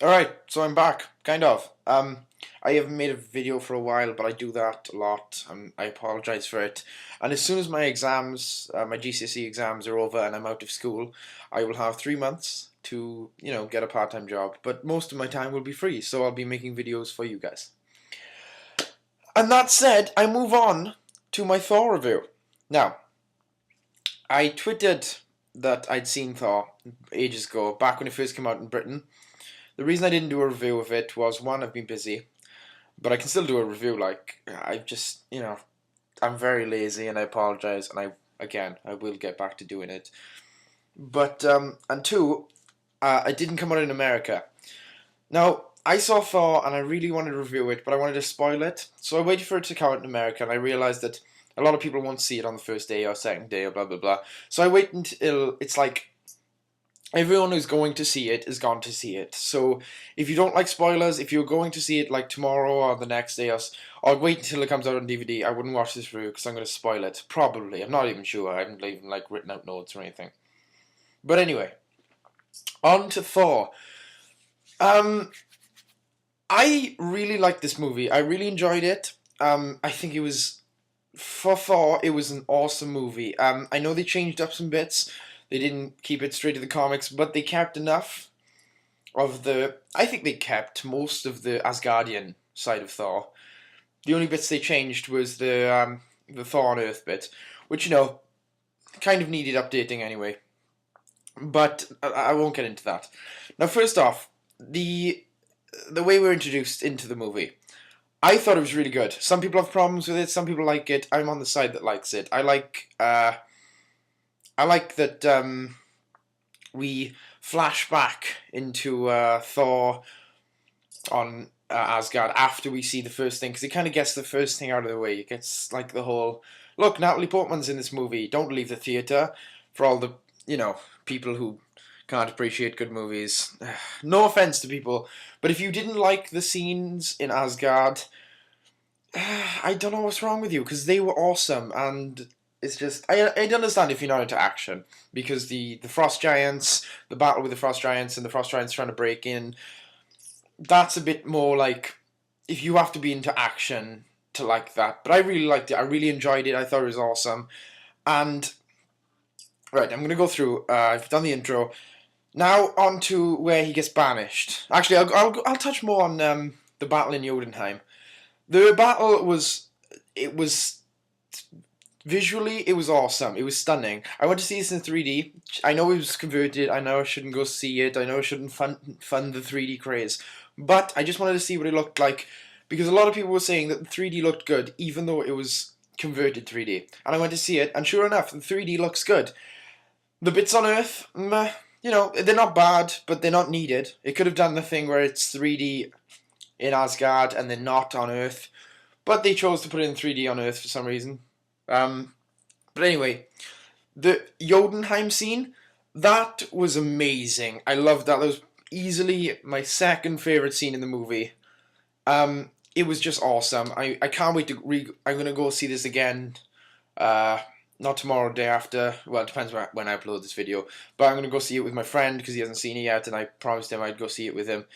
Alright, so I'm back, kind of. I haven't made a video for a while, but I do that a lot, and I apologize for it. And as soon as my exams, my GCSE exams are over and I'm out of school, I will have 3 months to, get a part-time job. But most of my time will be free, so I'll be making videos for you guys. And that said, I move on to my Thor review. Now, I tweeted that I'd seen Thor ages ago, back when it first came out in Britain. The reason I didn't do a review of it was, one, I've been busy, but I can still do a review. Like, I just, I'm very lazy, and I apologize. And I will get back to doing it. But and two, it didn't come out in America. Now, I saw Thor, and I really wanted to review it, but I wanted to spoil it, so I waited for it to come out in America, and I realized that a lot of people won't see it on the first day or second day or blah blah blah. So I wait until it's like everyone who's going to see it is gone to see it. So if you don't like spoilers, if you're going to see it like tomorrow or the next day, or wait until it comes out on DVD, I wouldn't watch this review because I'm going to spoil it. Probably. I'm not even sure. I haven't even like written out notes or anything. But anyway, on to Thor. I really liked this movie. I really enjoyed it. I think it was, for Thor, it was an awesome movie. I know they changed up some bits. They didn't keep it straight to the comics, but they kept enough of the. I think they kept most of the Asgardian side of Thor. The only bits they changed was the Thor on Earth bit, which kind of needed updating anyway. But I won't get into that. Now, first off, the way we're introduced into the movie. I thought it was really good. Some people have problems with it. Some people like it. I'm on the side that likes it. I like that we flash back into Thor on Asgard after we see the first thing, because it kind of gets the first thing out of the way. It gets like the whole, look, Natalie Portman's in this movie. Don't leave the theater, for all the people who can't appreciate good movies. No offense to people, but if you didn't like the scenes in Asgard, I don't know what's wrong with you, because they were awesome. And it's just, I understand if you're not into action, because the Frost Giants, the battle with the Frost Giants, and the Frost Giants trying to break in, that's a bit more like, if you have to be into action to like that. But I really liked it. I really enjoyed it. I thought it was awesome. And right, I'm gonna go through. I've done the intro. Now on to where he gets banished. Actually, I'll touch more on the battle in Jotunheim. The battle was, it was visually, it was awesome. It was stunning. I went to see this in 3D. I know it was converted. I know I shouldn't go see it. I know I shouldn't fund the 3D craze. But I just wanted to see what it looked like, because a lot of people were saying that the 3D looked good, even though it was converted 3D. And I went to see it, and sure enough, the 3D looks good. The bits on Earth, meh, they're not bad, but they're not needed. It could have done the thing where it's 3D in Asgard and then not on Earth, but they chose to put it in 3D on Earth for some reason. But anyway, the Jotunheim scene, that was amazing. I loved that. That was easily my second favorite scene in the movie. It was just awesome. I can't wait to I'm gonna go see this again. Not tomorrow, day after. Well, it depends when I upload this video. But I'm gonna go see it with my friend because he hasn't seen it yet, and I promised him I'd go see it with him.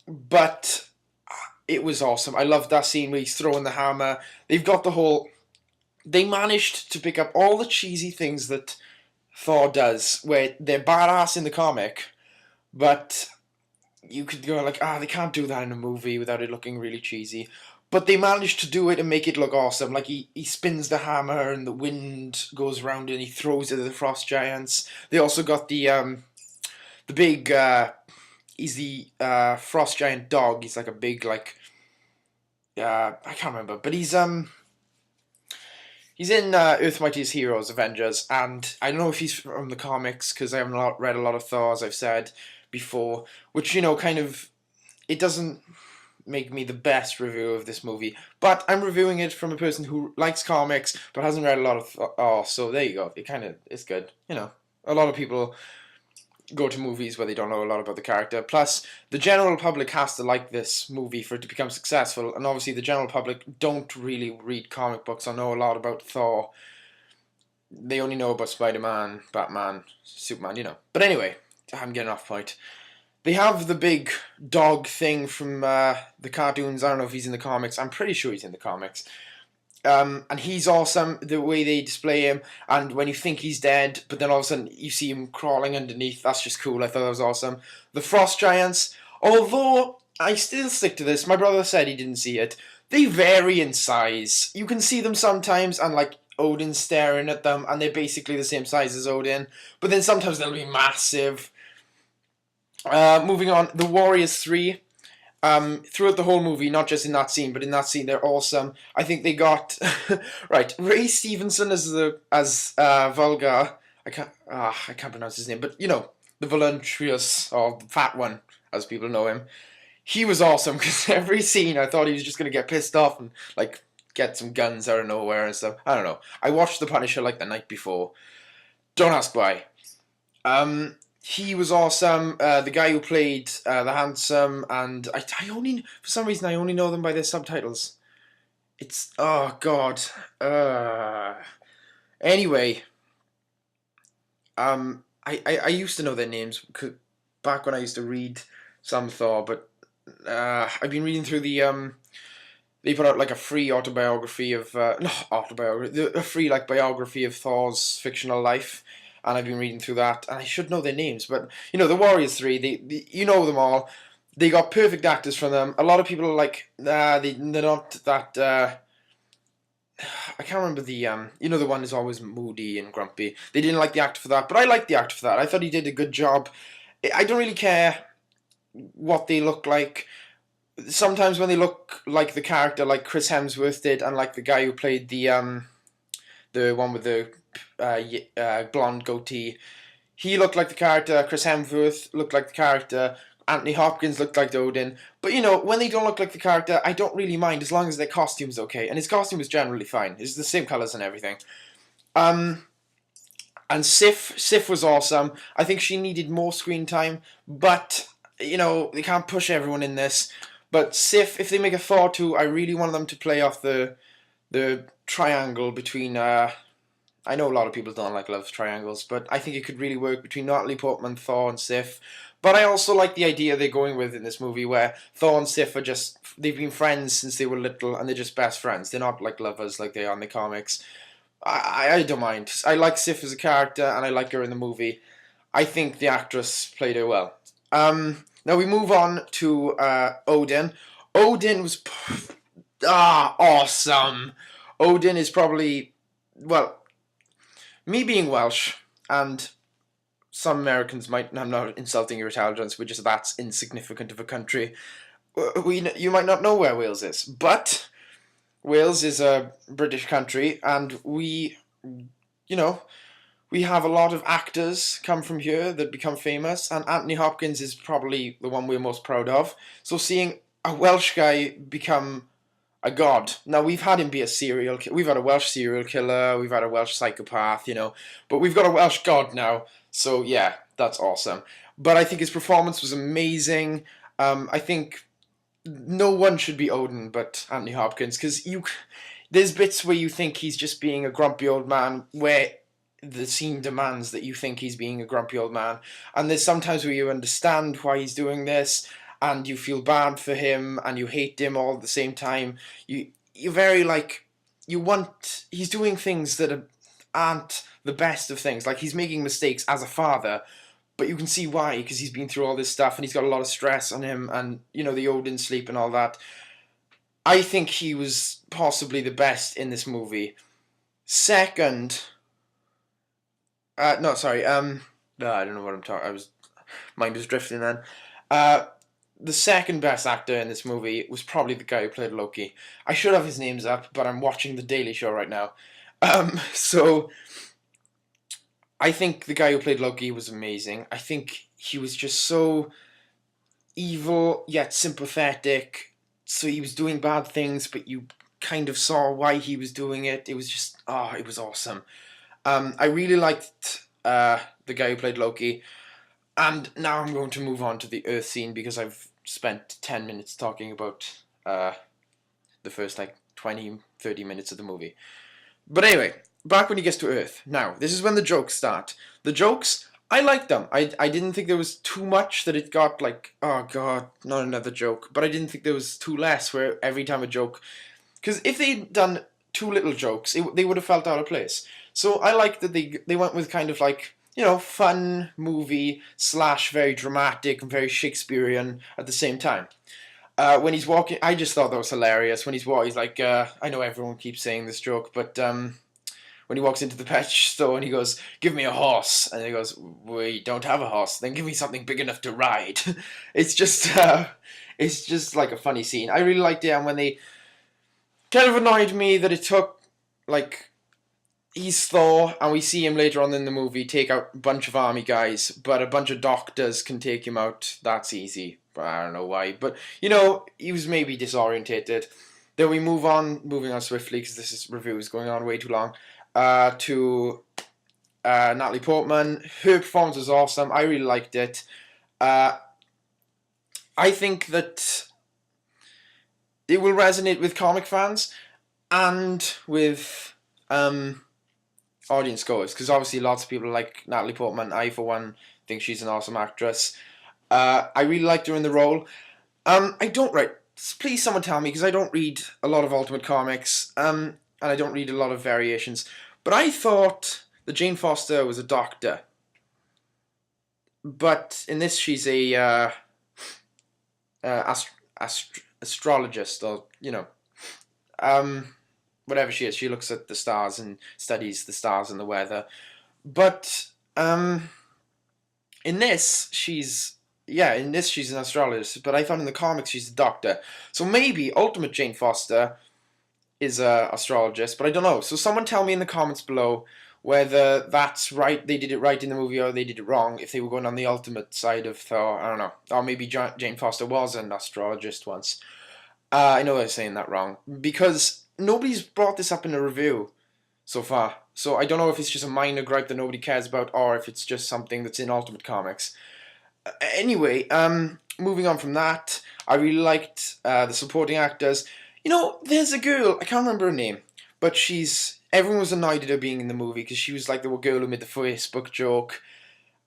But it was awesome. I loved that scene where he's throwing the hammer. They've got the whole. They managed to pick up all the cheesy things that Thor does, where they're badass in the comic, but you could go like, they can't do that in a movie without it looking really cheesy. But they managed to do it and make it look awesome. Like he spins the hammer and the wind goes around and he throws it at the frost giants. They also got the big he's the frost giant dog. He's like a big I can't remember, but he's in Earth Mightiest Heroes, Avengers, and I don't know if he's from the comics because I haven't read a lot of Thor, as I've said before, which kind of, it doesn't make me the best review of this movie, but I'm reviewing it from a person who likes comics but hasn't read a lot of so there you go. It's good. A lot of people go to movies where they don't know a lot about the character. Plus, the general public has to like this movie for it to become successful, and obviously the general public don't really read comic books or know a lot about Thor. They only know about Spider-Man, Batman, Superman, But anyway, I'm getting off point. they have the big dog thing from the cartoons. I don't know if he's in the comics. I'm pretty sure he's in the comics. And he's awesome, the way they display him, and when you think he's dead, but then all of a sudden you see him crawling underneath, that's just cool. I thought that was awesome. The Frost Giants, although I still stick to this, my brother said he didn't see it, they vary in size. You can see them sometimes, and like Odin's staring at them, and they're basically the same size as Odin, but then sometimes they'll be massive. Moving on, the Warriors 3. Throughout the whole movie, not just in that scene, but in that scene, they're awesome. I think they got right. Ray Stevenson as Vulgar. I can't pronounce his name, but you know, the voluptuous or the fat one, as people know him. He was awesome because every scene I thought he was just gonna get pissed off and like get some guns out of nowhere and stuff. I don't know. I watched The Punisher like the night before. Don't ask why. He was awesome. The guy who played the Handsome, and I only, for some reason, I only know them by their subtitles. It's, oh god. Anyway, I used to know their names back when I used to read some Thor, but I've been reading through they put out like a free autobiography of not autobiography, a free like biography of Thor's fictional life. And I've been reading through that, and I should know their names, but you know, the Warriors 3, you know them all. They got perfect actors from them. A lot of people are like, they're not that. I can't remember the you know, the one is always moody and grumpy. They didn't like the actor for that, but I liked the actor for that. I thought he did a good job. I don't really care what they look like. Sometimes when they look like the character, like Chris Hemsworth did, and like the guy who played the one with the blonde goatee. He looked like the character. Chris Hemsworth looked like the character. Anthony Hopkins looked like Odin. But you know, when they don't look like the character, I don't really mind as long as their costume's okay. And his costume was generally fine. It's the same colours and everything. And Sif was awesome. I think she needed more screen time, but you know, they can't push everyone in this. But Sif, if they make a Thor 2, I really want them to play off the triangle between I know a lot of people don't like love triangles, but I think it could really work between Natalie Portman, Thor, and Sif. But I also like the idea they're going with in this movie, where Thor and Sif are they've been friends since they were little, and they're just best friends. They're not like lovers like they are in the comics. I don't mind. I like Sif as a character, and I like her in the movie. I think the actress played her well. Now we move on to Odin. Odin was awesome. Odin is probably, well, me being Welsh, and some Americans might, I'm not insulting your intelligence, we're just that's insignificant of a country. You might not know where Wales is, but Wales is a British country, and we have a lot of actors come from here that become famous, and Anthony Hopkins is probably the one we're most proud of. So seeing a Welsh guy become a god. Now, we've had him be a serial killer. We've had a Welsh serial killer. We've had a Welsh psychopath, you know. But we've got a Welsh god now. So, yeah, that's awesome. But I think his performance was amazing. I think no one should be Odin but Anthony Hopkins. Because there's bits where you think he's just being a grumpy old man, where the scene demands that you think he's being a grumpy old man. And there's sometimes where you understand why he's doing this, and you feel bad for him, and you hate him all at the same time. You're very like, he's doing things that aren't the best of things. Like, he's making mistakes as a father, but you can see why, because he's been through all this stuff, and he's got a lot of stress on him, and, you know, the Odin sleep and all that. I think he was possibly the best in this movie. Second, no, sorry, no, I don't know what I'm talking, mind was drifting then. The second best actor in this movie was probably the guy who played Loki. I should have his names up, but I'm watching The Daily Show right now. So I think the guy who played Loki was amazing. I think he was just so evil yet sympathetic. So he was doing bad things, but you kind of saw why he was doing it. It was just, it was awesome. I really liked the guy who played Loki. And now I'm going to move on to the Earth scene, because I've spent 10 minutes talking about the first 20, 30 minutes of the movie. But anyway, back when he gets to Earth. Now, this is when the jokes start. The jokes I liked them. I didn't think there was too much that it got like, oh god, not another joke. But I didn't think there was too less where every time a joke, because if they'd done too little jokes, they would have felt out of place. So I like that they went with kind of like, fun movie slash very dramatic and very Shakespearean at the same time. When he's walking, I just thought that was hilarious. When he's walking, he's like, I know everyone keeps saying this joke, but when he walks into the pet store and he goes, "Give me a horse," and he goes, "We don't have a horse. Then give me something big enough to ride." it's just, it's just like a funny scene. I really liked it, and when they kind of annoyed me that it took like he's Thor, and we see him later on in the movie take out a bunch of army guys, but a bunch of doctors can take him out. That's easy. But I don't know why. But, he was maybe disorientated. Then we moving on swiftly, because review is going on way too long, to Natalie Portman. Her performance was awesome. I really liked it. I think that it will resonate with comic fans and with audience goers, because obviously lots of people like Natalie Portman. I, for one, think she's an awesome actress. I really liked her in the role. I don't write. Please, someone tell me, because I don't read a lot of Ultimate Comics, and I don't read a lot of variations. But I thought that Jane Foster was a doctor, but in this she's a astrologist, or whatever she is. She looks at the stars and studies the stars and the weather. But in this she's an astrologist, but I thought in the comics she's a doctor. So maybe Ultimate Jane Foster is a astrologist, but I don't know. So someone tell me in the comments below whether that's right, they did it right in the movie, or they did it wrong, if they were going on the Ultimate side of Thor. I don't know. Or maybe Jane Foster was an astrologist once. I know I was saying that wrong, because nobody's brought this up in a review so far. So I don't know if it's just a minor gripe that nobody cares about, or if it's just something that's in Ultimate Comics. Anyway, moving on from that, I really liked the supporting actors. There's a girl, I can't remember her name, but everyone was annoyed at her being in the movie, because she was like the girl who made the Facebook joke.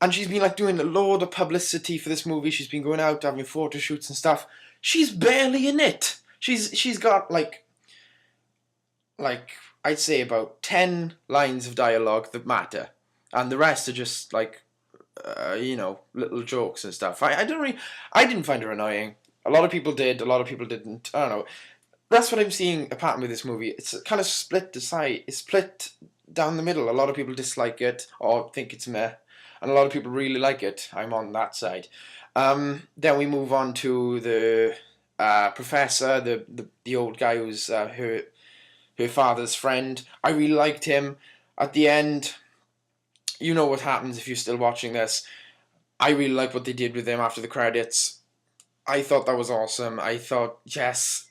And she's been like doing a load of publicity for this movie. She's been going out, having photo shoots and stuff. She's barely in it. She's got like I'd say about 10 lines of dialogue that matter, and the rest are just like little jokes and stuff. I didn't find her annoying. A lot of people did. A lot of people didn't. I don't know. That's what I'm seeing a pattern with this movie. It's kind of split aside. It's split down the middle. A lot of people dislike it or think it's meh, and a lot of people really like it. I'm on that side. Then we move on to the professor, the old guy who's her father's friend. I really liked him. At the end, you know what happens if you're still watching this. I really like what they did with him after the credits. I thought that was awesome. I thought, yes,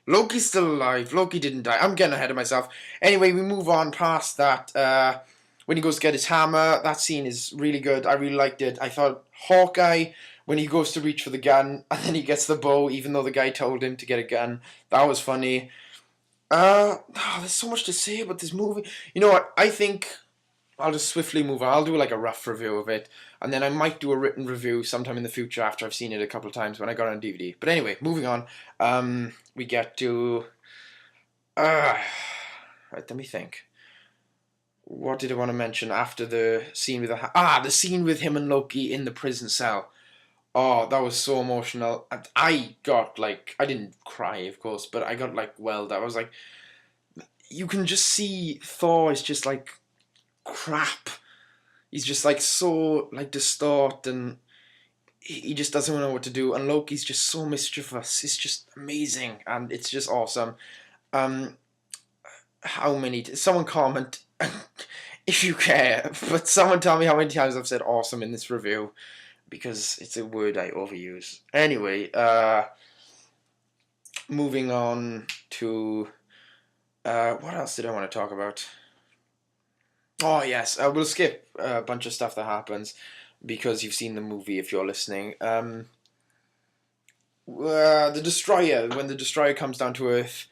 Loki's still alive. Loki didn't die. I'm getting ahead of myself. Anyway, we move on past that. When he goes to get his hammer, that scene is really good. I really liked it. I thought Hawkeye, when he goes to reach for the gun, and then he gets the bow, even though the guy told him to get a gun, that was funny. There's so much to say about this movie. You know what? I think I'll just swiftly move on. I'll do like a rough review of it, and then I might do a written review sometime in the future after I've seen it a couple of times when I got it on DVD. But anyway, moving on. We get to right, let me think. What did I want to mention after the scene with the scene with him and Loki in the prison cell? Oh, that was so emotional. And I got I didn't cry, of course, but I got welled up. I was like, you can just see Thor is just crap. He's just so distraught, and he just doesn't know what to do. And Loki's just so mischievous. It's just amazing, and it's just awesome. How many? Someone comment if you care, but someone tell me how many times I've said awesome in this review, because it's a word I overuse. Anyway, moving on to what else did I want to talk about? Oh yes, we'll skip a bunch of stuff that happens because you've seen the movie if you're listening. The Destroyer, when the Destroyer comes down to Earth,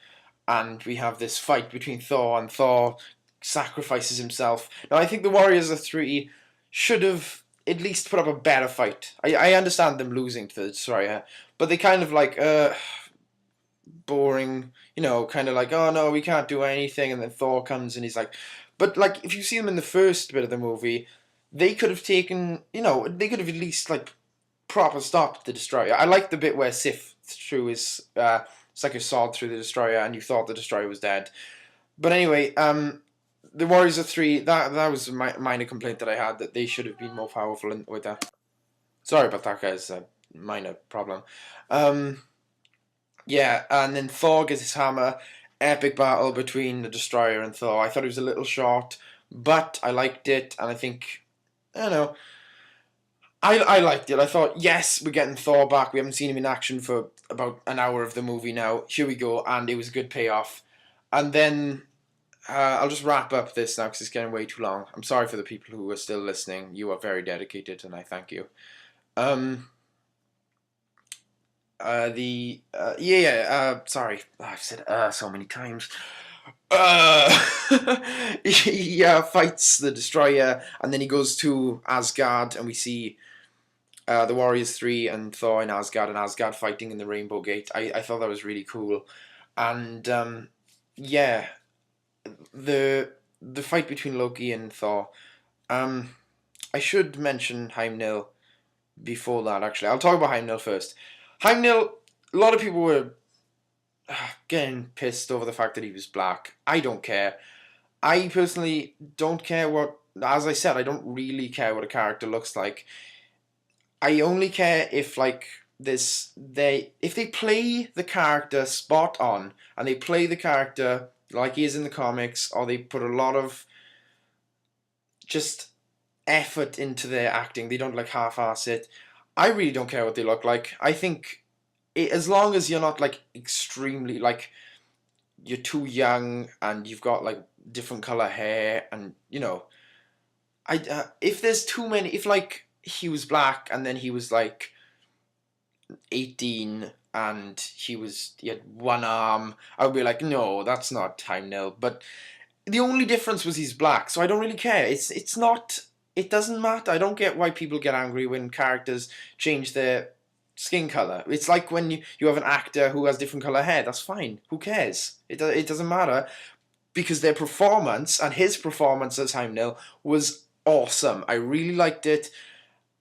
and we have this fight between Thor, and Thor sacrifices himself. Now I think the Warriors of Three should have at least put up a better fight. I understand them losing to the Destroyer, but they kind of like, boring, kind of like, oh no, we can't do anything, and then Thor comes and he's like, but like, if you see them in the first bit of the movie, they could have taken, they could have at least like proper stopped the Destroyer. I like the bit where Sif threw his, it's like a sword through the Destroyer, and you thought the Destroyer was dead. But anyway, the Warriors of Three, that was a minor complaint that I had, that they should have been more powerful with that. Sorry about that, guys. A minor problem. Yeah, and then Thor gets his hammer. Epic battle between the Destroyer and Thor. I thought it was a little short, but I liked it, and I think, I don't know, I liked it. I thought, yes, we're getting Thor back. We haven't seen him in action for about an hour of the movie now. Here we go, and it was a good payoff. And then I'll just wrap up this now because it's getting way too long. I'm sorry for the people who are still listening. You are very dedicated, and I thank you. Sorry, I've said so many times. He fights the Destroyer, and then he goes to Asgard, and we see the Warriors 3 and Thor in Asgard, and Asgard fighting in the Rainbow Gate. I thought that was really cool, and yeah, the fight between Loki and Thor. I should mention Heimdall before that. Actually, I'll talk about Heimdall first. Heimdall, a lot of people were getting pissed over the fact that he was black. I don't care. I personally don't care what. As I said, I don't really care what a character looks like. I only care if if they play the character spot on, and they play the character like he is in the comics, or they put a lot of just effort into their acting. They don't like half-ass it. I really don't care what they look like. I think as long as you're not like extremely like you're too young and you've got like different color hair, and if there's too many, if like he was black and then he was like 18 and he had one arm, I would be like, no, that's not Heimdall. But the only difference was he's black, so I don't really care. It's not. It doesn't matter. I don't get why people get angry when characters change their skin color. It's like when you have an actor who has different color hair. That's fine. Who cares? It doesn't matter, because their performance, and his performance as Heimdall, was awesome. I really liked it.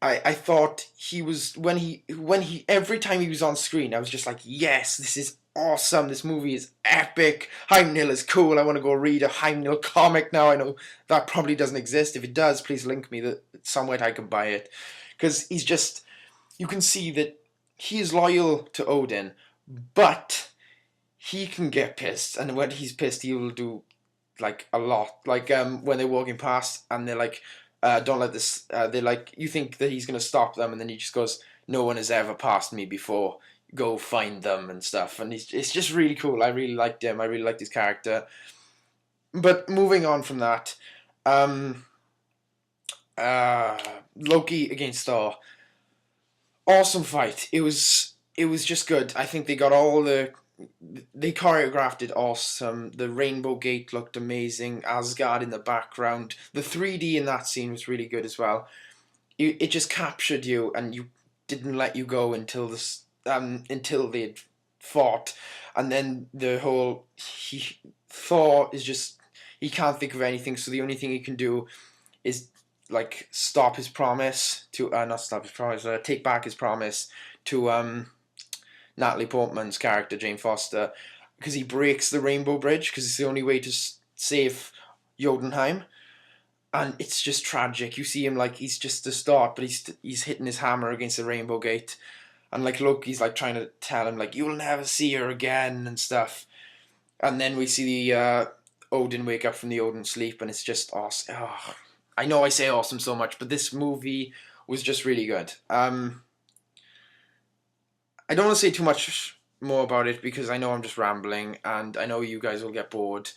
I thought he was, when he every time he was on screen, I was just like, yes, this is awesome. This movie is epic. Heimdall is cool. I want to go read a Heimdall comic now. I know that probably doesn't exist. If it does, please link me somewhere I can buy it, because he's just, you can see that he is loyal to Odin, but he can get pissed, and when he's pissed, he will do like a lot. Like when they're walking past and they're like, don't let this. They're like, you think that he's gonna stop them, and then he just goes, "No one has ever passed me before. Go find them," and stuff. And it's just really cool. I really liked him. I really liked his character. But moving on from that, Loki against Thor. Awesome fight. It was just good. I think they choreographed it awesome. The Rainbow Gate looked amazing. Asgard in the background. The 3D in that scene was really good as well. It just captured you, and you didn't let you go until until they'd fought. And then the whole Thor is just, he can't think of anything, so the only thing he can do is like stop his promise to not stop his promise, take back his promise to Natalie Portman's character, Jane Foster, because he breaks the Rainbow Bridge, because it's the only way to save Jotunheim. And it's just tragic. You see him like he's just a start, but he's hitting his hammer against the Rainbow Gate, and like Loki's like trying to tell him like, you'll never see her again and stuff. And then we see the Odin wake up from the Odin sleep, and it's just awesome. Oh, I know I say awesome so much, but this movie was just really good. I don't want to say too much more about it because I know I'm just rambling, and I know you guys will get bored.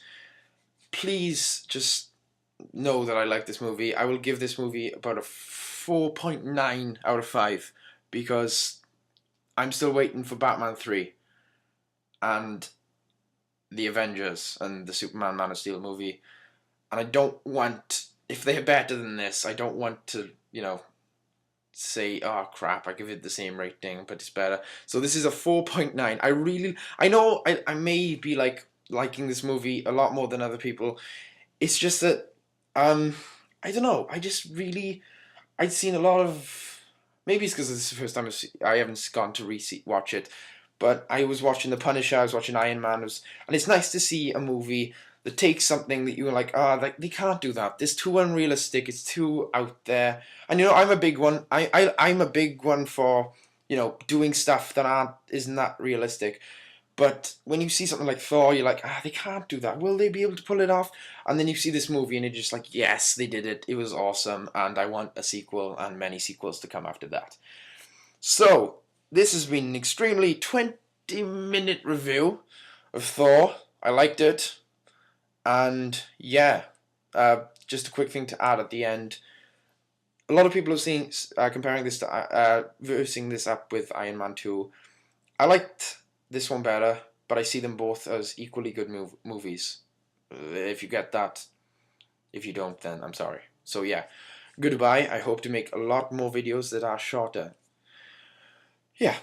Please just know that I like this movie. I will give this movie about a 4.9 out of 5 because I'm still waiting for Batman 3 and the Avengers and the Superman Man of Steel movie, and I don't want if they're better than this, I don't want to, say, oh crap, I give it the same rating, but it's better. So this is a 4.9. I know I may be liking this movie a lot more than other people. It's just that, I don't know, I'd seen a lot of, maybe it's because this is the first time I haven't gone to watch it, but I was watching The Punisher, I was watching Iron Man, and it's nice to see a movie that takes something that you were like, like they can't do that. It's too unrealistic. It's too out there. And I'm a big one. I'm a big one for doing stuff that isn't that realistic. But when you see something like Thor, you're like, they can't do that. Will they be able to pull it off? And then you see this movie and you're just like, yes, they did it. It was awesome. And I want a sequel and many sequels to come after that. So, this has been an extremely 20-minute review of Thor. I liked it. And yeah, just a quick thing to add at the end. A lot of people have seen comparing this to versing this up with Iron Man 2. I liked this one better, but I see them both as equally good movies. If you get that, if you don't, then I'm sorry. So yeah, goodbye. I hope to make a lot more videos that are shorter. Yeah.